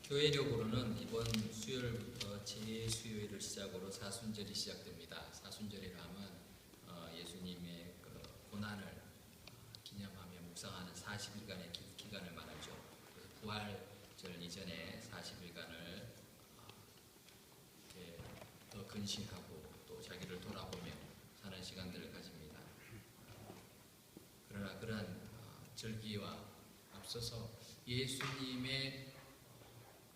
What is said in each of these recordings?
교회력으로는 이번 수요일부터 제 수요일을 시작으로 사순절이 시작됩니다. 사순절이라 하면 예수님의 고난을 기념하며 묵상하는 40일간의 기간을 말하죠. 부활절 이전에 40일간을 더 근신하고 또 자기를 돌아보며 사는 시간들을 가집니다. 그러나 그러한 절기와 앞서서 예수님의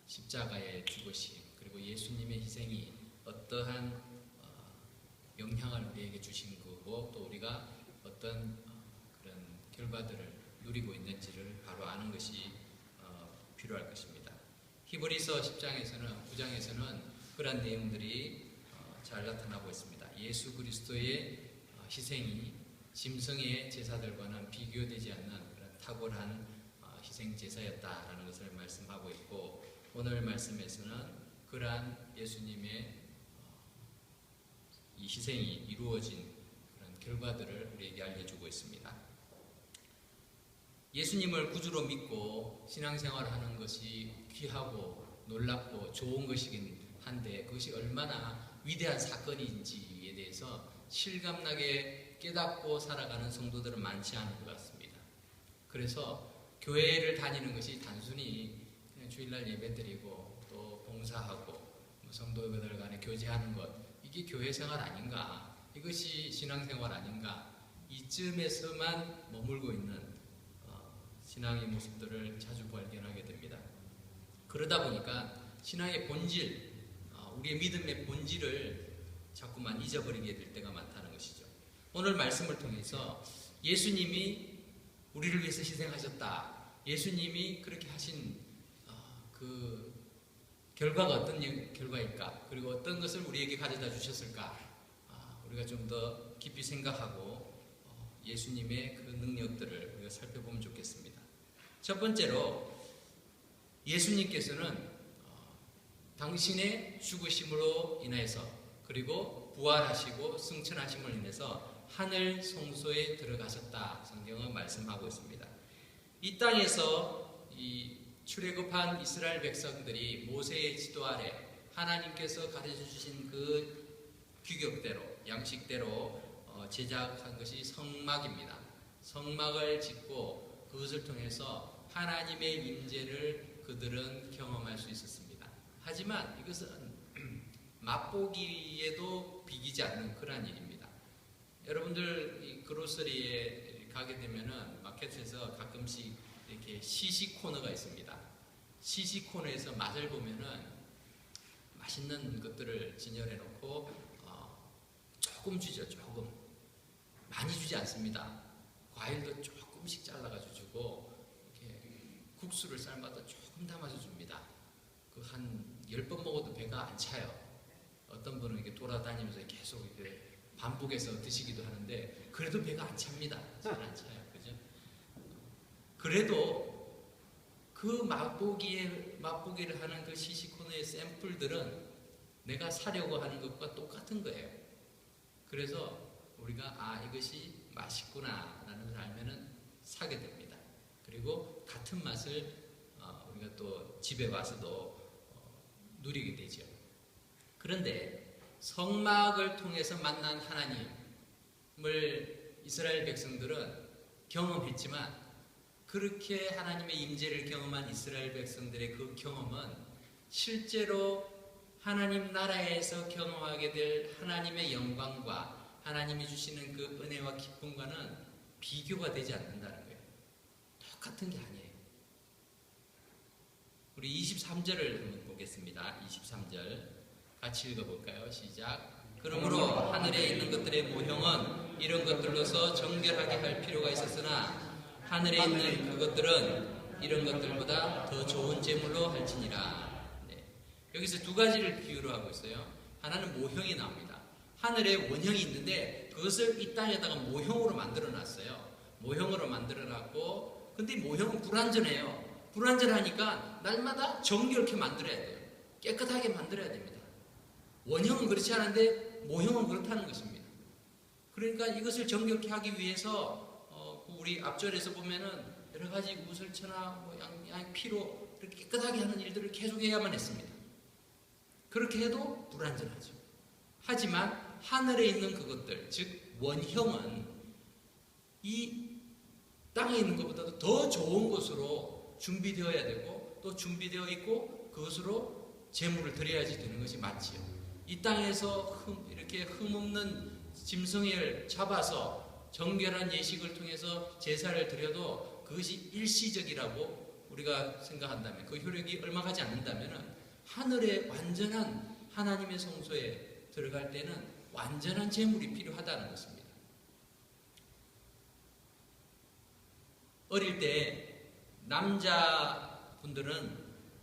십자가의 죽으심 그리고 예수님의 희생이 어떠한 영향을 우리에게 주신 거고 또 우리가 어떤 그런 결과들을 누리고 있는지를 바로 아는 것이 필요할 것입니다. 히브리서 9장에서는 그런 내용들이 잘 나타나고 있습니다. 예수 그리스도의 희생이 짐승의 제사들과는 비교되지 않는 그런 탁월한 희생 제사였다라는 것을 말씀하고 있고 오늘 말씀에서는 그러한 예수님의 이 희생이 이루어진 그런 결과들을 우리에게 알려주고 있습니다. 예수님을 구주로 믿고 신앙생활을 하는 것이 귀하고 놀랍고 좋은 것이긴 한데 그것이 얼마나 위대한 사건인지에 대해서 실감나게 깨닫고 살아가는 성도들은 많지 않은 것 같습니다. 그래서 교회를 다니는 것이 단순히 그냥 주일날 예배드리고 또 봉사하고 성도들 간에 교제하는 것 이게 교회생활 아닌가? 이것이 신앙생활 아닌가? 이쯤에서만 머물고 있는 신앙의 모습들을 자주 발견하게 됩니다. 그러다 보니까 신앙의 본질, 우리의 믿음의 본질을 자꾸만 잊어버리게 될 때가 많다는 것이죠. 오늘 말씀을 통해서 예수님이 우리를 위해서 희생하셨다. 예수님이 그렇게 하신 그 결과가 어떤 결과일까? 그리고 어떤 것을 우리에게 가져다 주셨을까? 우리가 좀 더 깊이 생각하고 예수님의 그 능력들을 우리가 살펴보면 좋겠습니다. 첫 번째로 예수님께서는 당신의 죽으심으로 인해서 그리고 부활하시고 승천하심을 인해서 하늘 성소에 들어가셨다. 성경은 말씀하고 있습니다. 이 땅에서 이 출애굽한 이스라엘 백성들이 모세의 지도 아래 하나님께서 가르쳐 주신 그 규격대로 양식대로 제작한 것이 성막입니다. 성막을 짓고 그것을 통해서 하나님의 임재를 그들은 경험할 수 있었습니다. 하지만 이것은 맛보기에도 비기지 않는 그러한 일입니다. 여러분들 이 그로서리에 가게 되면은 마켓에서 가끔씩 이렇게 시식 코너가 있습니다. 시식 코너에서 맛을 보면은 맛있는 것들을 진열해 놓고 조금 주죠. 조금 많이 주지 않습니다. 과일도 조금씩 잘라가지고 주고 이렇게 국수를 삶아도 조금 담아서 줍니다. 그 한 10번 먹어도 배가 안 차요. 어떤 분은 이렇게 돌아다니면서 계속 이렇게 반복해서 드시기도 하는데 그래도 배가 안 찹니다. 잘 안 차요. 그죠? 그래도 그 맛보기를 하는 그 시식코너의 샘플들은 내가 사려고 하는 것과 똑같은 거예요. 그래서 우리가 이것이 맛있구나 라는 걸 알면은 사게 됩니다. 그리고 같은 맛을 우리가 또 집에 와서도 누리게 되죠. 그런데 성막을 통해서 만난 하나님을 이스라엘 백성들은 경험했지만 그렇게 하나님의 임재를 경험한 이스라엘 백성들의 그 경험은 실제로 하나님 나라에서 경험하게 될 하나님의 영광과 하나님이 주시는 그 은혜와 기쁨과는 비교가 되지 않는다는 거예요. 똑같은 게 아니에요. 우리 23절을 한번 보겠습니다. 23절 같이 읽어볼까요? 시작. 그러므로 하늘에 있는 것들의 모형은 이런 것들로서 정결하게 할 필요가 있었으나 하늘에 있는 그것들은 이런 것들보다 더 좋은 제물로 할지니라. 네. 여기서 두 가지를 비유로 하고 있어요. 하나는 모형이 나옵니다. 하늘에 원형이 있는데 그것을 이 땅에다가 모형으로 만들어 놨어요. 모형으로 만들어 놨고 근데 모형은 불완전해요. 불완전하니까 날마다 정결케 만들어야 돼요. 깨끗하게 만들어야 됩니다. 원형은 그렇지 않은데 모형은 그렇다는 것입니다. 그러니까 이것을 정결케 하기 위해서 우리 앞절에서 보면은 여러 가지 우설처나 뭐 피로 이렇게 깨끗하게 하는 일들을 계속해야만 했습니다. 그렇게 해도 불완전하죠. 하지만 하늘에 있는 그것들, 즉 원형은 이 땅에 있는 것보다도 더 좋은 곳으로 준비되어야 되고 또 준비되어 있고 그것으로 제물을 드려야지 되는 것이 맞지요. 이 땅에서 이렇게 흠없는 짐승을 잡아서 정결한 예식을 통해서 제사를 드려도 그것이 일시적이라고 우리가 생각한다면, 그 효력이 얼마 가지 않는다면 하늘의 완전한 하나님의 성소에 들어갈 때는 완전한 제물이 필요하다는 것입니다. 어릴 때 남자분들은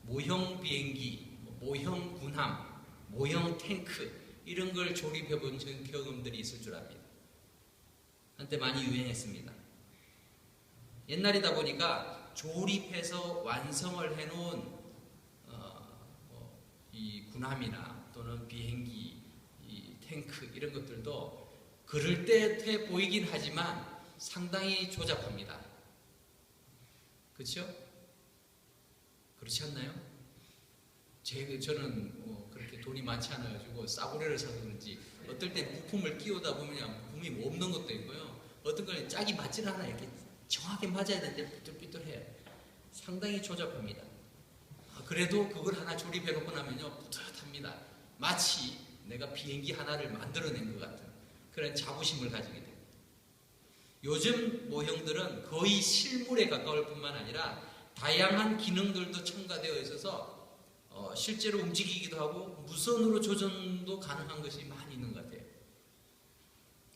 모형 비행기, 모형 군함, 모형 탱크 이런 걸 조립해 본 경험들이 있을 줄 압니다. 한때 많이 유행했습니다. 옛날이다 보니까 조립해서 완성을 해놓은 이 군함이나 또는 비행기, 이 탱크 이런 것들도 그럴듯해 보이긴 하지만 상당히 조잡합니다. 그렇죠? 그렇지 않나요? 저는 그렇게 돈이 많지 않아가지고 싸구려를 사서 그런지 어떨 때 부품을 끼우다 보면 부품이 없는 것도 있고요. 어떤 건 짝이 맞질 않아요. 이렇게 정확히 맞아야 되는데 삐뚤삐뚤해요. 상당히 조잡합니다. 그래도 그걸 하나 조립해 놓고 나면요 뿌듯합니다. 마치 내가 비행기 하나를 만들어낸 것 같은 그런 자부심을 가지게 됩니다. 요즘 모형들은 거의 실물에 가까울 뿐만 아니라 다양한 기능들도 첨가되어 있어서 실제로 움직이기도 하고 무선으로 조정도 가능한 것이 많이 있는 것 같아요.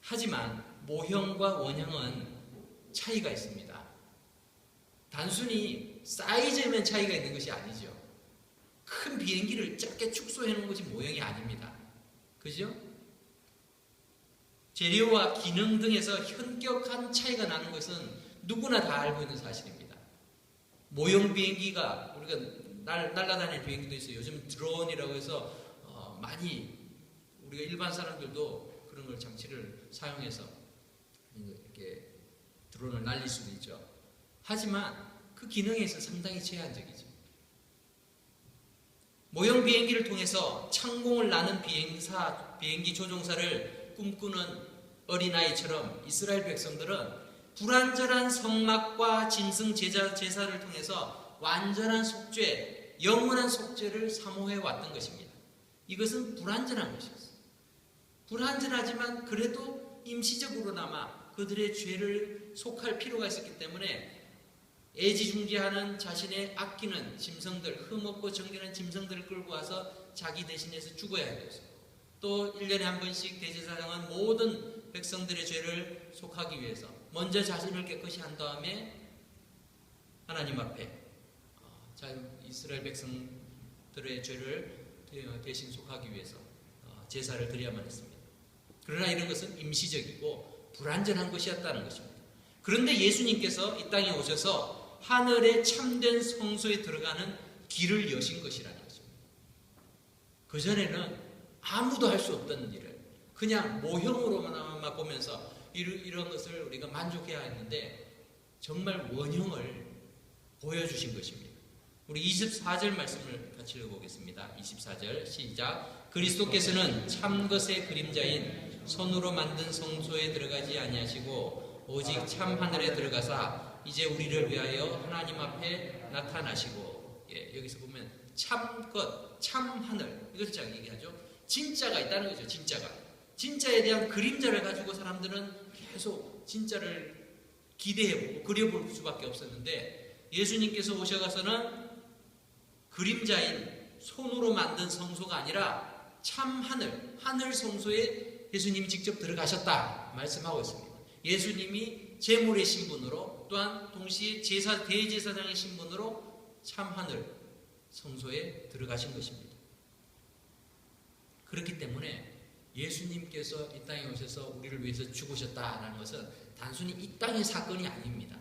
하지만 모형과 원형은 차이가 있습니다. 단순히 사이즈에만 차이가 있는 것이 아니죠. 큰 비행기를 작게 축소해 놓은 것이 모형이 아닙니다. 그죠? 재료와 기능 등에서 현격한 차이가 나는 것은 누구나 다 알고 있는 사실입니다. 모형 비행기가 우리가 날아다니는 비행기도 있어요. 요즘 드론이라고 해서 많이 우리가 일반 사람들도 그런 걸 장치를 사용해서 이렇게 드론을 날릴 수도 있죠. 하지만 그 기능에 있어 상당히 제한적이죠. 모형 비행기를 통해서 창공을 나는 비행기 조종사를 꿈꾸는 어린아이처럼 이스라엘 백성들은 불완전한 성막과 짐승 제사를 통해서 완전한 속죄, 영원한 속죄를 사모해 왔던 것입니다. 이것은 불완전한 것이었어요. 불완전하지만 그래도 임시적으로나마 그들의 죄를 속할 필요가 있었기 때문에 애지중지하는 자신의 아끼는 짐승들, 흠없고 정결한 짐승들을 끌고 와서 자기 대신해서 죽어야 했어요. 또 1년에 한 번씩 대제사장은 모든 백성들의 죄를 속하기 위해서 먼저 자신을 깨끗이 한 다음에 하나님 앞에 이스라엘 백성들의 죄를 대신 속하기 위해서 제사를 드려야만 했습니다. 그러나 이런 것은 임시적이고 불완전한 것이었다는 것입니다. 그런데 예수님께서 이 땅에 오셔서 하늘의 참된 성소에 들어가는 길을 여신 것이라는 것입니다. 그전에는 아무도 할 수 없던 일을 그냥 모형으로만 보면서 이런 것을 우리가 만족해야 했는데 정말 원형을 보여주신 것입니다. 우리 24절 말씀을 같이 읽어보겠습니다. 24절 시작. 그리스도께서는 참것의 그림자인 손으로 만든 성소에 들어가지 아니하시고 오직 참 하늘에 들어가사 이제 우리를 위하여 하나님 앞에 나타나시고, 여기서 보면 참것, 참 하늘 이것을 잘 얘기하죠. 진짜가 있다는 거죠. 진짜에 대한 그림자를 가지고 사람들은 계속 진짜를 기대해보고 그려볼 수밖에 없었는데 예수님께서 오셔가서는 그림자인 손으로 만든 성소가 아니라 참 하늘 성소에 예수님이 직접 들어가셨다 말씀하고 있습니다. 예수님이 제물의 신분으로 또한 동시에 대제사장의 신분으로 참 하늘 성소에 들어가신 것입니다. 그렇기 때문에 예수님께서 이 땅에 오셔서 우리를 위해서 죽으셨다는 것은 단순히 이 땅의 사건이 아닙니다.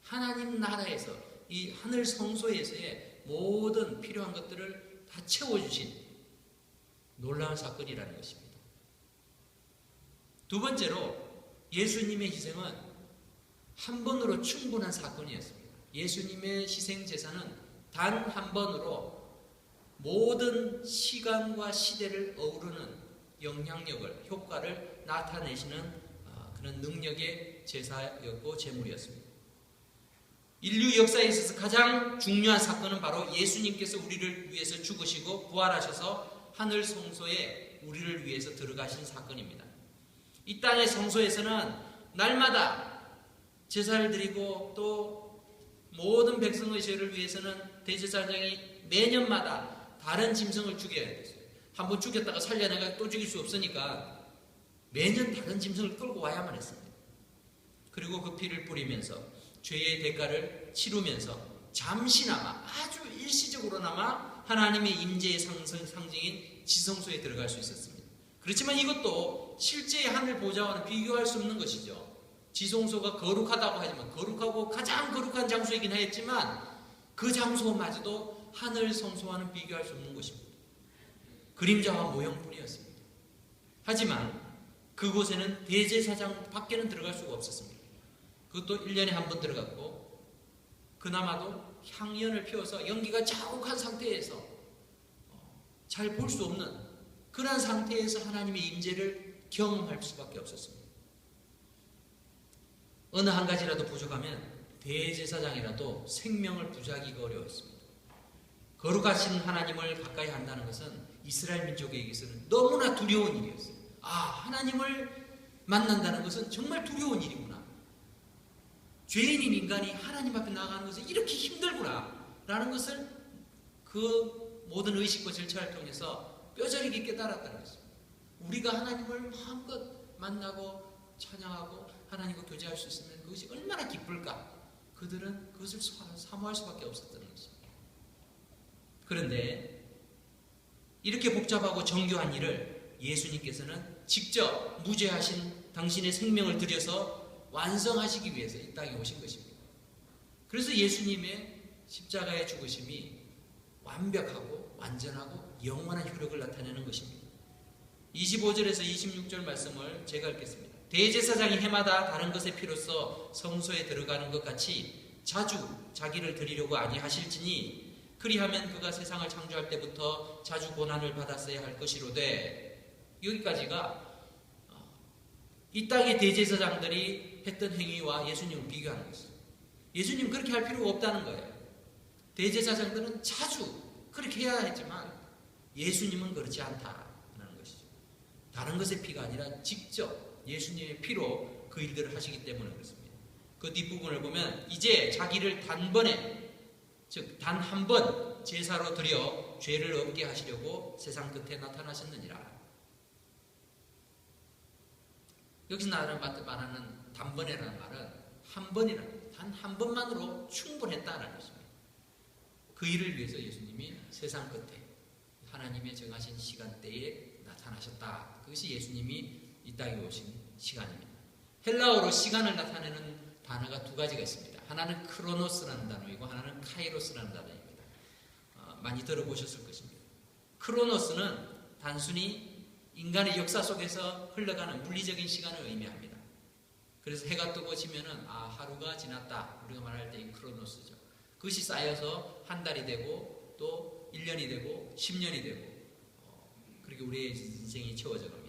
하나님 나라에서 이 하늘 성소에서의 모든 필요한 것들을 다 채워주신 놀라운 사건이라는 것입니다. 두 번째로 예수님의 희생은 한 번으로 충분한 사건이었습니다. 예수님의 희생제사는 단 한 번으로 모든 시간과 시대를 어우르는 영향력을, 효과를 나타내시는 그런 능력의 제사였고 제물이었습니다. 인류 역사에 있어서 가장 중요한 사건은 바로 예수님께서 우리를 위해서 죽으시고 부활하셔서 하늘 성소에 우리를 위해서 들어가신 사건입니다. 이 땅의 성소에서는 날마다 제사를 드리고 또 모든 백성의 죄를 위해서는 대제사장이 매년마다 다른 짐승을 죽여야 됐어요. 한번 죽였다가 살려내가 또 죽일 수 없으니까 매년 다른 짐승을 끌고 와야만 했습니다. 그리고 그 피를 뿌리면서 죄의 대가를 치르면서 잠시나마, 아주 일시적으로나마 하나님의 임재의 상징인 지성소에 들어갈 수 있었습니다. 그렇지만 이것도 실제의 하늘 보좌와는 비교할 수 없는 것이죠. 지성소가 거룩하다고 하지만 거룩하고 가장 거룩한 장소이긴 했지만 그 장소마저도 하늘 성소와는 비교할 수 없는 것입니다. 그림자와 모형뿐이었습니다. 하지만 그곳에는 대제사장 밖에는 들어갈 수가 없었습니다. 그것도 1년에 한 번 들어갔고 그나마도 향연을 피워서 연기가 자욱한 상태에서 잘 볼 수 없는 그런 상태에서 하나님의 임재를 경험할 수밖에 없었습니다. 어느 한 가지라도 부족하면 대제사장이라도 생명을 부지하기가 어려웠습니다. 거룩하신 하나님을 가까이 한다는 것은 이스라엘 민족에게서는 너무나 두려운 일이었어요. 하나님을 만난다는 것은 정말 두려운 일이구나. 죄인인 인간이 하나님 앞에 나아가는 것은 이렇게 힘들구나 라는 것을 그 모든 의식과 절차를 통해서 뼈저리게 깨달았다는 것입니다. 우리가 하나님을 마음껏 만나고 찬양하고 하나님과 교제할 수 있으면 그것이 얼마나 기쁠까. 그들은 그것을 사모할 수밖에 없었다는 것입니다. 그런데 이렇게 복잡하고 정교한 일을 예수님께서는 직접 무죄하신 당신의 생명을 들여서 완성하시기 위해서 이 땅에 오신 것입니다. 그래서 예수님의 십자가의 죽으심이 완벽하고 완전하고 영원한 효력을 나타내는 것입니다. 25절에서 26절 말씀을 제가 읽겠습니다. 대제사장이 해마다 다른 것의 피로써 성소에 들어가는 것 같이 자주 자기를 드리려고 아니하실지니 그리하면 그가 세상을 창조할 때부터 자주 고난을 받았어야 할 것이로되, 여기까지가 이 땅의 대제사장들이 했던 행위와 예수님을 비교하는 것입니다. 예수님 그렇게 할 필요가 없다는 거예요. 대제사장들은 자주 그렇게 해야 했지만 예수님은 그렇지 않다는 것이죠. 다른 것의 피가 아니라 직접 예수님의 피로 그 일들을 하시기 때문에 그렇습니다. 그 뒷부분을 보면 이제 자기를 단번에, 즉 단 한 번 제사로 드려 죄를 없게 하시려고 세상 끝에 나타나셨느니라. 여기서 말하는 단번에라는 말은 한 번이라는, 단 한 번만으로 충분했다는 것입니다. 그 일을 위해서 예수님이 세상 끝에 하나님의 정하신 시간대에 나타나셨다. 그것이 예수님이 이 땅에 오신 시간입니다. 헬라어로 시간을 나타내는 단어가 두 가지가 있습니다. 하나는 크로노스라는 단어이고 하나는 카이로스라는 단어입니다. 많이 들어보셨을 것입니다. 크로노스는 단순히 인간의 역사 속에서 흘러가는 물리적인 시간을 의미합니다. 그래서 해가 뜨고 지면은 하루가 지났다. 우리가 말할 때 이 크로노스죠. 그것이 쌓여서 한 달이 되고 또 1년이 되고 10년이 되고 그렇게 우리의 인생이 채워져 갑니다.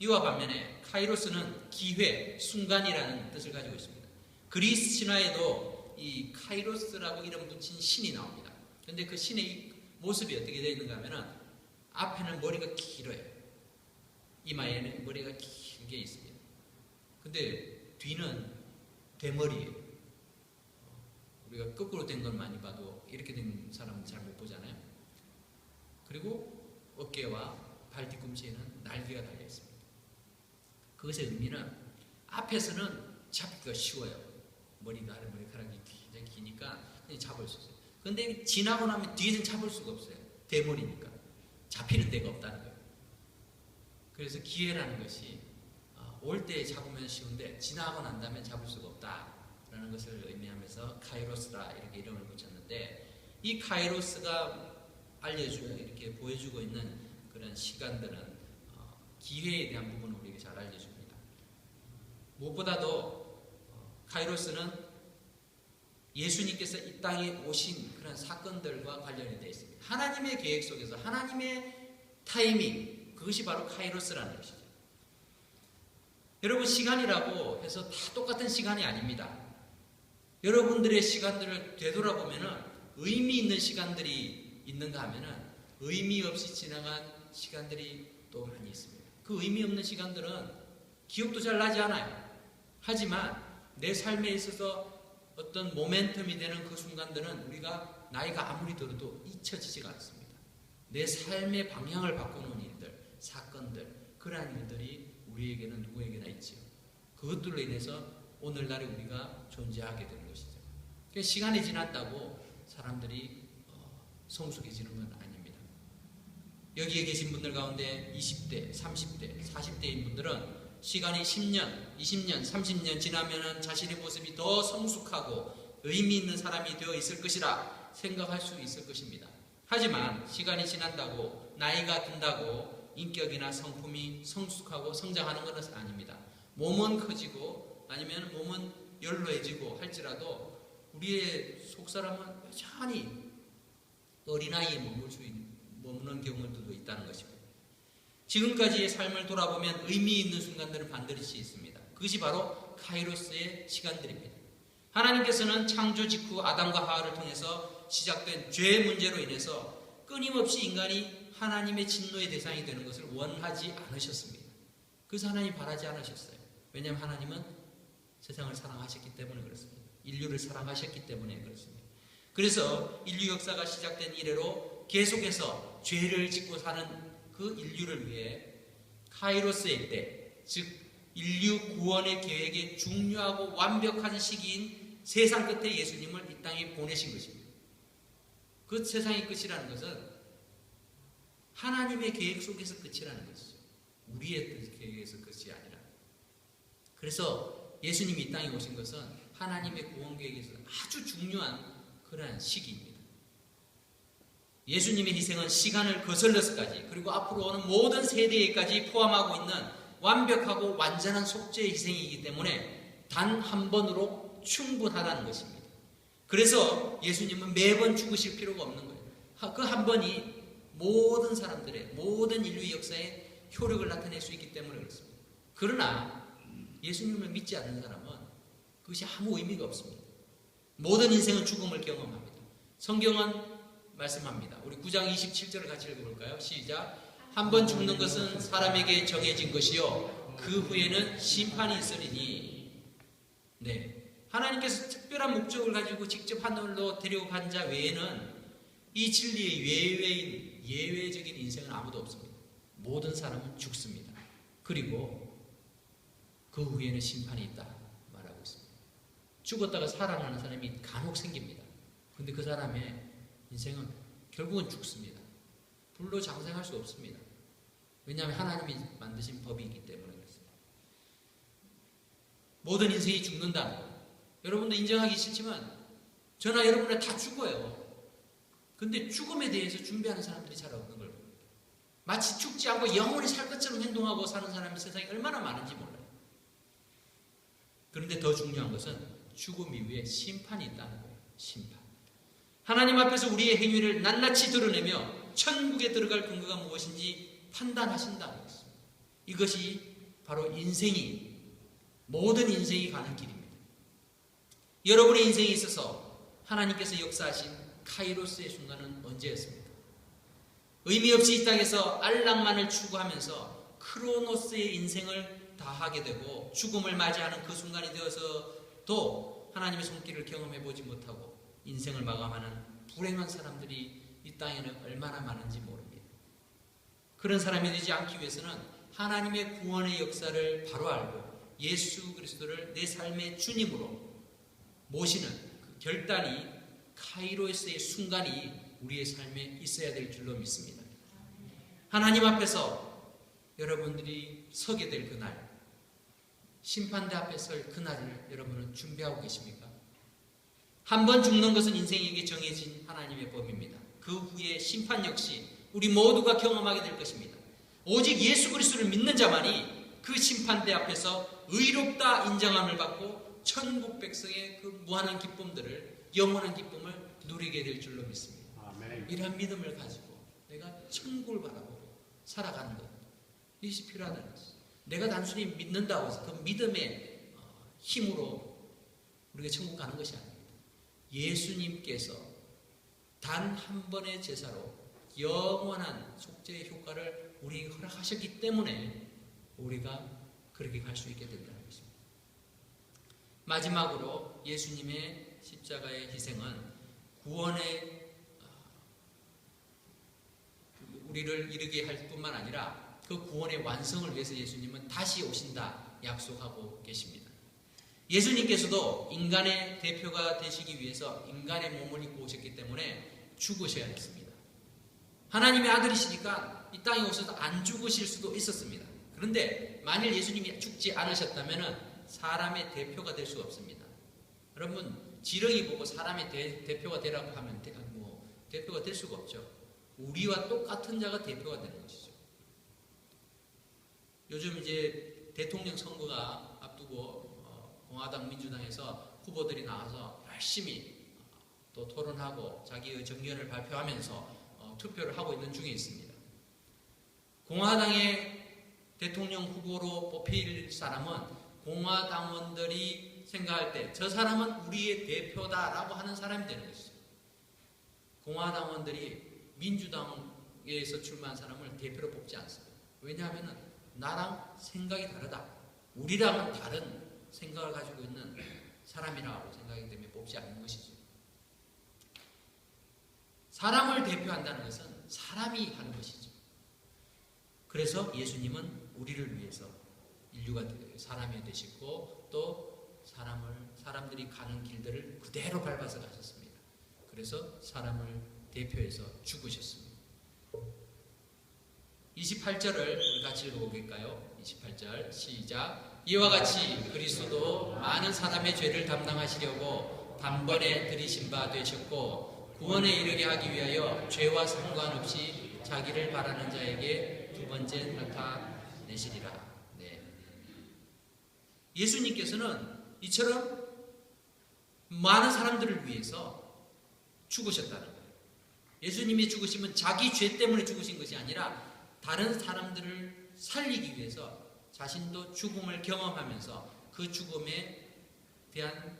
이와 반면에 카이로스는 기회, 순간이라는 뜻을 가지고 있습니다. 그리스 신화에도 이 카이로스라고 이름 붙인 신이 나옵니다. 그런데 그 신의 모습이 어떻게 되어 있는가 하면은 앞에는 머리가 길어요. 이마에는 머리가 길게 있습니다. 근데 뒤는 대머리예요. 우리가 거꾸로 된 걸 많이 봐도 이렇게 된 사람은 잘 못 보잖아요. 그리고 어깨와 발 뒤꿈치에는 날개가 달려 있습니다. 그것의 의미는 앞에서는 잡기가 쉬워요. 머리카락이 굉장히 기니까 그냥 잡을 수 있어요. 그런데 지나고 나면 뒤에서는 잡을 수가 없어요. 대머리니까. 잡히는 데가 없다는 거예요. 그래서 기회라는 것이 올 때 잡으면 쉬운데 지나고 난 다음에 잡을 수가 없다라는 것을 의미하면서 카이로스라 이렇게 이름을 붙였는데, 이 카이로스가 이렇게 보여주고 있는 그런 시간들은 기회에 대한 부분을 우리에게 잘 알려줍니다. 무엇보다도 카이로스는 예수님께서 이 땅에 오신 그런 사건들과 관련이 되어 있습니다. 하나님의 계획 속에서 하나님의 타이밍, 그것이 바로 카이로스라는 것이죠. 여러분, 시간이라고 해서 다 똑같은 시간이 아닙니다. 여러분들의 시간들을 되돌아보면 의미 있는 시간들이 있는가 하면 의미 없이 지나간 시간들이 또 많이 있습니다. 그 의미 없는 시간들은 기억도 잘 나지 않아요. 하지만 내 삶에 있어서 어떤 모멘텀이 되는 그 순간들은 우리가 나이가 아무리 들어도 잊혀지지가 않습니다. 내 삶의 방향을 바꾸는 일들, 사건들, 그러한 일들이 우리에게는 누구에게나 있지요. 그것들로 인해서 오늘날에 우리가 존재하게 되는 것이죠. 그러니까 시간이 지났다고 사람들이 성숙해지는 건 아닙니다. 여기에 계신 분들 가운데 20대, 30대, 40대인 분들은 시간이 10년, 20년, 30년 지나면 자신의 모습이 더 성숙하고 의미 있는 사람이 되어 있을 것이라 생각할 수 있을 것입니다. 하지만 시간이 지난다고, 나이가 든다고 인격이나 성품이 성숙하고 성장하는 것은 아닙니다. 몸은 커지고 아니면 몸은 연로해지고 할지라도 우리의 속사람은 여전히 어린아이에 머무는 경우도 있다는 것입니다. 지금까지의 삶을 돌아보면 의미 있는 순간들은 반드시 있습니다. 그것이 바로 카이로스의 시간들입니다. 하나님께서는 창조 직후 아담과 하와를 통해서 시작된 죄의 문제로 인해서 끊임없이 인간이 하나님의 진노의 대상이 되는 것을 원하지 않으셨습니다. 그래서 하나님이 바라지 않으셨어요. 왜냐하면 하나님은 세상을 사랑하셨기 때문에 그렇습니다. 인류를 사랑하셨기 때문에 그렇습니다. 그래서 인류 역사가 시작된 이래로 계속해서 죄를 짓고 사는 그 인류를 위해 카이로스의 때, 즉 인류 구원의 계획의 중요하고 완벽한 시기인 세상 끝에 예수님을 이 땅에 보내신 것입니다. 그 세상의 끝이라는 것은 하나님의 계획 속에서 끝이라는 것이죠. 우리의 계획에서 끝이 아니라. 그래서 예수님이 이 땅에 오신 것은 하나님의 구원 계획에서 아주 중요한 그러한 시기입니다. 예수님의 희생은 시간을 거슬러서까지 그리고 앞으로 오는 모든 세대에까지 포함하고 있는 완벽하고 완전한 속죄의 희생이기 때문에 단 한 번으로 충분하다는 것입니다. 그래서 예수님은 매번 죽으실 필요가 없는 거예요. 그 한 번이 모든 사람들의 모든 인류 역사에 효력을 나타낼 수 있기 때문에 그렇습니다. 그러나 예수님을 믿지 않는 사람은 그것이 아무 의미가 없습니다. 모든 인생은 죽음을 경험합니다. 성경은 말씀합니다. 우리 9장 27절을 같이 읽어볼까요? 시작. 한 번 죽는 것은 사람에게 정해진 것이요 그 후에는 심판이 있으리니. 네, 하나님께서 특별한 목적을 가지고 직접 하늘로 데려간 자 외에는 이 진리의 예외적인 인생은 아무도 없습니다. 모든 사람은 죽습니다. 그리고 그 후에는 심판이 있다 말하고 있습니다. 죽었다가 살아나는 사람이 간혹 생깁니다. 근데 그 사람의 인생은 결국은 죽습니다. 불로 장생할 수 없습니다. 왜냐하면 하나님이 만드신 법이기 때문에 그렇습니다. 모든 인생이 죽는다는 것. 여러분도 인정하기 싫지만 저나 여러분은 다 죽어요. 근데 죽음에 대해서 준비하는 사람들이 잘 없는 걸 봅니다. 마치 죽지 않고 영원히 살 것처럼 행동하고 사는 사람이 세상에 얼마나 많은지 몰라요. 그런데 더 중요한 것은 죽음 이후에 심판이 있다는 거예요. 심판. 하나님 앞에서 우리의 행위를 낱낱이 드러내며 천국에 들어갈 근거가 무엇인지 판단하신다는 것입니다. 이것이 바로 모든 인생이 가는 길입니다. 여러분의 인생에 있어서 하나님께서 역사하신 카이로스의 순간은 언제였습니까? 의미 없이 이 땅에서 안락만을 추구하면서 크로노스의 인생을 다하게 되고 죽음을 맞이하는 그 순간이 되어서도 하나님의 손길을 경험해 보지 못하고 인생을 마감하는 불행한 사람들이 이 땅에는 얼마나 많은지 모릅니다. 그런 사람이 되지 않기 위해서는 하나님의 구원의 역사를 바로 알고 예수 그리스도를 내 삶의 주님으로 모시는 그 결단이 카이로스의 순간이 우리의 삶에 있어야 될 줄로 믿습니다. 하나님 앞에서 여러분들이 서게 될 그날, 심판대 앞에 설 그날을 여러분은 준비하고 계십니까? 한 번 죽는 것은 인생에게 정해진 하나님의 법입니다. 그 후에 심판 역시 우리 모두가 경험하게 될 것입니다. 오직 예수 그리스도를 믿는 자만이 그 심판대 앞에서 의롭다 인정함을 받고 천국 백성의 그 무한한 기쁨들을, 영원한 기쁨을 누리게 될 줄로 믿습니다. 아멘. 이러한 믿음을 가지고 내가 천국을 바라보고 살아가는 것, 이것이 필요하다는 것이죠. 내가 단순히 믿는다고 해서 그 믿음의 힘으로 우리가 천국 가는 것이 아닙니다. 예수님께서 단 한 번의 제사로 영원한 속죄의 효과를 우리에게 허락하셨기 때문에 우리가 그렇게 갈 수 있게 된다는 것입니다. 마지막으로 예수님의 십자가의 희생은 구원의 우리를 이르게 할 뿐만 아니라 그 구원의 완성을 위해서 예수님은 다시 오신다 약속하고 계십니다. 예수님께서도 인간의 대표가 되시기 위해서 인간의 몸을 입고 오셨기 때문에 죽으셔야 했습니다. 하나님의 아들이시니까 이 땅에 오셔서 안 죽으실 수도 있었습니다. 그런데 만일 예수님이 죽지 않으셨다면 사람의 대표가 될 수 없습니다. 여러분, 지렁이 보고 사람의 대표가 되라고 하면 대표가 될 수가 없죠. 우리와 똑같은 자가 대표가 되는 것이죠. 요즘 이제 대통령 선거가 앞두고 공화당, 민주당에서 후보들이 나와서 열심히 또 토론하고 자기의 정견을 발표하면서 투표를 하고 있는 중에 있습니다. 공화당의 대통령 후보로 뽑힐 사람은 공화당원들이 생각할 때 저 사람은 우리의 대표다라고 하는 사람이 되는 것이죠. 공화당원들이 민주당에서 출마한 사람을 대표로 뽑지 않습니다. 왜냐하면 나랑 생각이 다르다. 우리랑은 다른 생각을 가지고 있는 사람이라고 생각하기 때문에 뽑지 않는 것이죠. 사람을 대표한다는 것은 사람이 하는 것이죠. 그래서 예수님은 우리를 위해서 인류가 사람이 되시고 또 사람들이 가는 길들을 그대로 밟아서 가셨습니다. 그래서 사람을 대표해서 죽으셨습니다. 28절을 우리 같이 읽어볼까요? 28절 시작. 이와 같이 그리스도도 많은 사람의 죄를 담당하시려고 단번에 들이신 바 되셨고 구원에 이르게 하기 위하여 죄와 상관없이 자기를 바라는 자에게 두 번째 나타내시리라. 네. 예수님께서는 이처럼 많은 사람들을 위해서 죽으셨다는 거예요. 예수님이 죽으심은 자기 죄 때문에 죽으신 것이 아니라 다른 사람들을 살리기 위해서 자신도 죽음을 경험하면서 그 죽음에 대한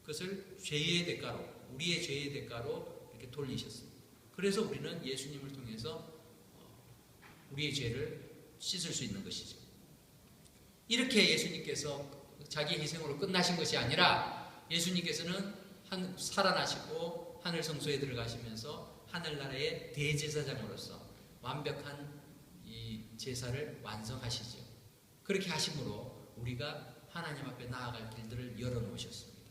것을 죄의 대가로, 우리의 죄의 대가로 이렇게 돌리셨습니다. 그래서 우리는 예수님을 통해서 우리의 죄를 씻을 수 있는 것이죠. 이렇게 예수님께서 자기 희생으로 끝나신 것이 아니라 예수님께서는 살아나시고 하늘 성소에 들어가시면서 하늘나라의 대제사장으로서 완벽한 이 제사를 완성하시죠. 그렇게 하심으로 우리가 하나님 앞에 나아갈 길들을 열어놓으셨습니다.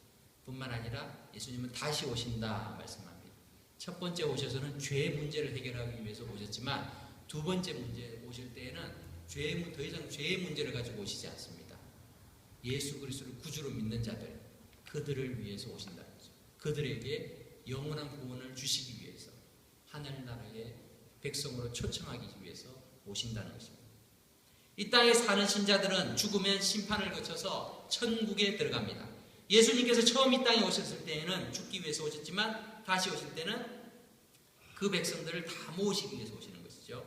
뿐만 아니라 예수님은 다시 오신다 말씀합니다. 첫 번째 오셔서는 죄 문제를 해결하기 위해서 오셨지만 두 번째 문제 오실 때에는 더 이상 죄의 문제를 가지고 오시지 않습니다. 예수 그리스도를 구주로 믿는 자들, 그들을 위해서 오신다는 거죠. 그들에게 영원한 구원을 주시기 위해서 하늘나라의 백성으로 초청하기 위해서 오신다는 것입니다. 이 땅에 사는 신자들은 죽으면 심판을 거쳐서 천국에 들어갑니다. 예수님께서 처음 이 땅에 오셨을 때에는 죽기 위해서 오셨지만 다시 오실 때는 그 백성들을 다 모으시기 위해서 오시는 것이죠.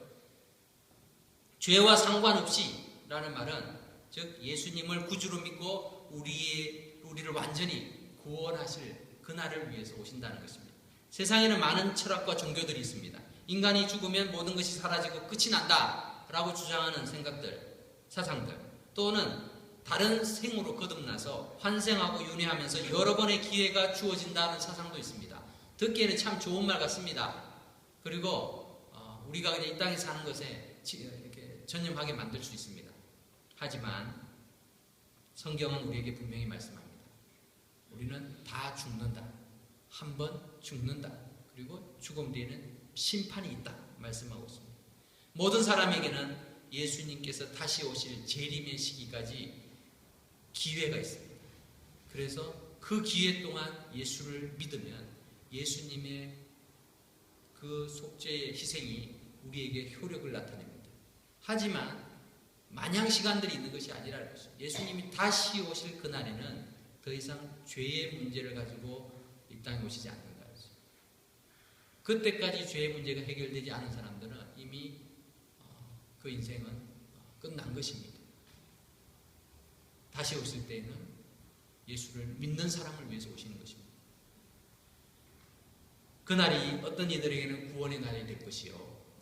죄와 상관없이 라는 말은 즉 예수님을 구주로 믿고 우리를 완전히 구원하실 그날을 위해서 오신다는 것입니다. 세상에는 많은 철학과 종교들이 있습니다. 인간이 죽으면 모든 것이 사라지고 끝이 난다 라고 주장하는 생각들, 사상들, 또는 다른 생으로 거듭나서 환생하고 윤회하면서 여러 번의 기회가 주어진다는 사상도 있습니다. 듣기에는 참 좋은 말 같습니다. 그리고 우리가 그냥 이 땅에 사는 것에 이렇게 전념하게 만들 수 있습니다. 하지만 성경은 우리에게 분명히 말씀합니다. 우리는 다 죽는다. 한 번 죽는다. 그리고 죽음 뒤에는 심판이 있다 말씀하고 있습니다. 모든 사람에게는 예수님께서 다시 오실 재림의 시기까지 기회가 있습니다. 그래서 그 기회 동안 예수를 믿으면 예수님의 그 속죄의 희생이 우리에게 효력을 나타냅니다. 하지만 마냥 시간들이 있는 것이 아니라는 것이죠. 예수님이 다시 오실 그날에는 더 이상 죄의 문제를 가지고 이 땅에 오시지 않는다. 그때까지 죄의 문제가 해결되지 않은 사람들은 이미 그 인생은 끝난 것입니다. 다시 오실 때에는 예수를 믿는 사람을 위해서 오시는 것입니다. 그날이 어떤 이들에게는 구원의 날이 될 것이요,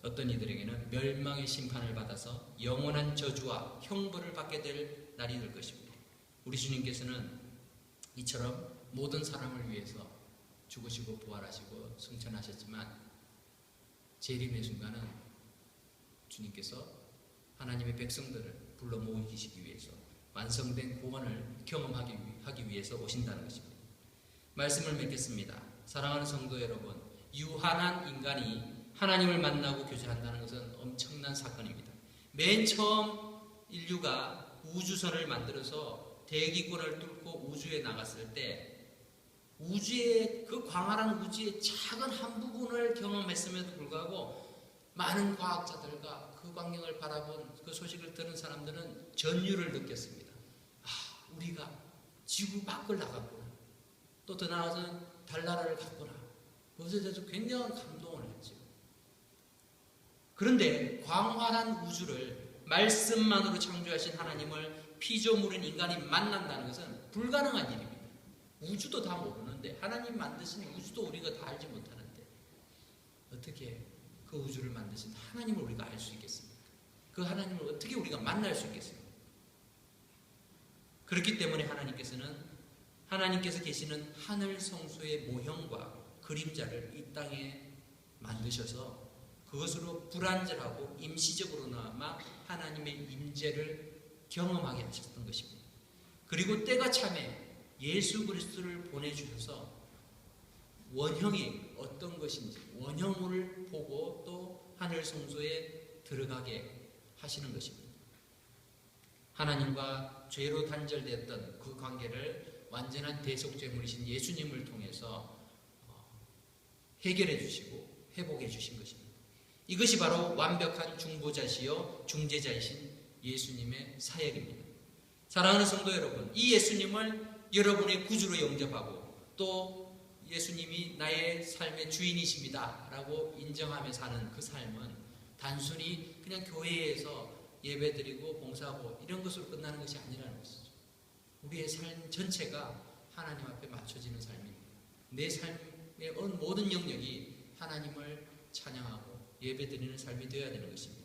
어떤 이들에게는 멸망의 심판을 받아서 영원한 저주와 형벌을 받게 될 날이 될 것입니다. 우리 주님께서는 이처럼 모든 사람을 위해서 죽으시고 부활하시고 승천하셨지만 재림의 순간은 주님께서 하나님의 백성들을 불러 모으시기 위해서 완성된 구원을 경험하기 위해서 오신다는 것입니다. 말씀을 맺겠습니다. 사랑하는 성도 여러분, 유한한 인간이 하나님을 만나고 교제한다는 것은 엄청난 사건입니다. 맨 처음 인류가 우주선을 만들어서 대기권을 뚫고 우주에 나갔을 때 우주의 그 광활한 우주의 작은 한 부분을 경험했음에도 불구하고 많은 과학자들과 그 광경을 바라본 그 소식을 들은 사람들은 전율을 느꼈습니다. 우리가 지구 밖을 나갔구나. 또 더 나아가서는 달나라를 갔구나. 그것에 대해서 굉장한 감동을 했죠. 그런데 광활한 우주를 말씀만으로 창조하신 하나님을 피조물인 인간이 만난다는 것은 불가능한 일입니다. 우주도 다 모르는데, 하나님 만드신 우주도 우리가 다 알지 못하는데 어떻게 그 우주를 만드신 하나님을 우리가 알 수 있겠습니까? 그 하나님을 어떻게 우리가 만날 수 있겠습니까? 그렇기 때문에 하나님께서 계시는 하늘 성소의 모형과 그림자를 이 땅에 만드셔서 그것으로 불완전하고 임시적으로나마 하나님의 임재를 경험하게 하셨던 것입니다. 그리고 때가 참에 예수 그리스도를 보내주셔서 원형이 어떤 것인지 원형을 보고 또 하늘 성소에 들어가게 하시는 것입니다. 하나님과 죄로 단절되었던 그 관계를 완전한 대속제물이신 예수님을 통해서 해결해 주시고 회복해 주신 것입니다. 이것이 바로 완벽한 중보자시요 중재자이신 예수님의 사역입니다. 사랑하는 성도 여러분, 이 예수님을 여러분의 구주로 영접하고 또 예수님이 나의 삶의 주인이십니다 라고 인정하며 사는 그 삶은 단순히 그냥 교회에서 예배드리고 봉사하고 이런 것으로 끝나는 것이 아니라는 것이죠. 우리의 삶 전체가 하나님 앞에 맞춰지는 삶입니다. 내 삶의 모든 영역이 하나님을 찬양하고 예배드리는 삶이 되어야 되는 것입니다.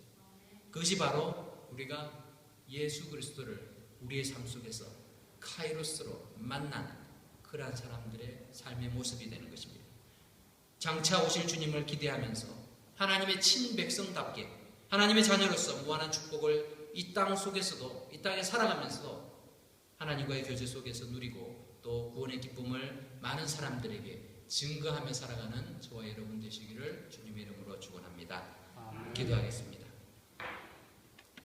그것이 바로 우리가 예수 그리스도를 우리의 삶 속에서 카이로스로 만난 그러한 사람들의 삶의 모습이 되는 것입니다. 장차 오실 주님을 기대하면서 하나님의 친백성답게 하나님의 자녀로서 무한한 축복을 이 땅 속에서도, 이 땅에 살아가면서도 하나님과의 교제 속에서 누리고 또 구원의 기쁨을 많은 사람들에게 증거하며 살아가는 저와 여러분 되시기를 주님의 이름으로 축원합니다. 기도하겠습니다.